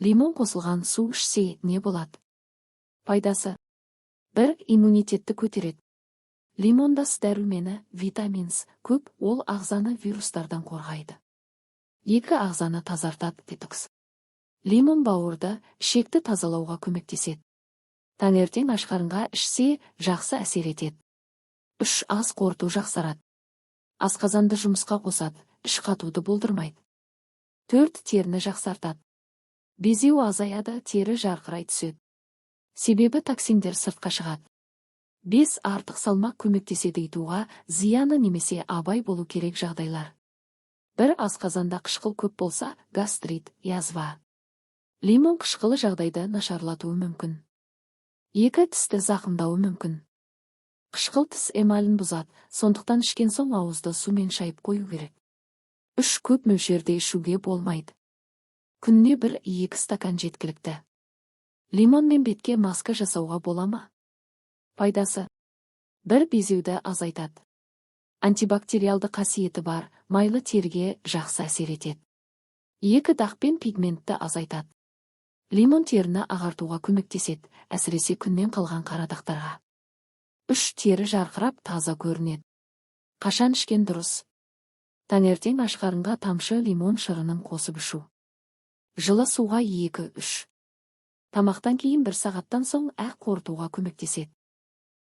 Лимон қосылған су ішсе не болады? Пайдасы: 1. Иммунитетті көтереді. Лимонда С дәрумені, витаминс көп, ол ағзаны вирустардан қорғайды. 2. Ағзаны тазартады, детокс. Лимон бауырды, ішекті тазалауға көмектеседі. Таңертең ашқарынға ішсе, жақсы әсер етеді. 3. Ас қорыту жақсарады. Асқазанды жұмысқа қосады, іш қатуды болдырмайды. 4. Теріні жақсартады. Безеу азаяды, тері жарқырай түседі. Себебі токсиндер сыртқа шығады. 5. Артық салмақ көмектеседі. Итуға зияны немесе абай болу керек жағдайлар: 1. Асқазанда қышқыл көп болса, гастрит, язва. Лимон қышқылы жағдайды нашарлатуы мүмкін. 2. Тісті зақымдауы мүмкін. Қышқыл тіс эмалін бұзады, сондықтан ішкен соң ауызды сумен шайып қою керек. 3. Көп мөлшерде ішуге болмайды. Күніне 1-2 стакан жеткілікті. Лимонмен бетке маска жасауға бола ма? Пайдасы: 1. Безеуді азайтады. Антибактериалды қасиеті бар, майлы теріге жақсы әсер етеді. 2. Дақ пен пигментті азайтады. Лимон теріні ағартуға көмектеседі, әсіресе күннен қалған қара дақтарға. 3. Тері жарқырап, таза көрінеді. Қашан ішкен дұрыс? Таңертең ашқарынға тамшы лимон шырынын қосып ішу. Жылы суға 2-3. Тамақтан кейін 1 сағаттан соң қорытуға көмектеседі.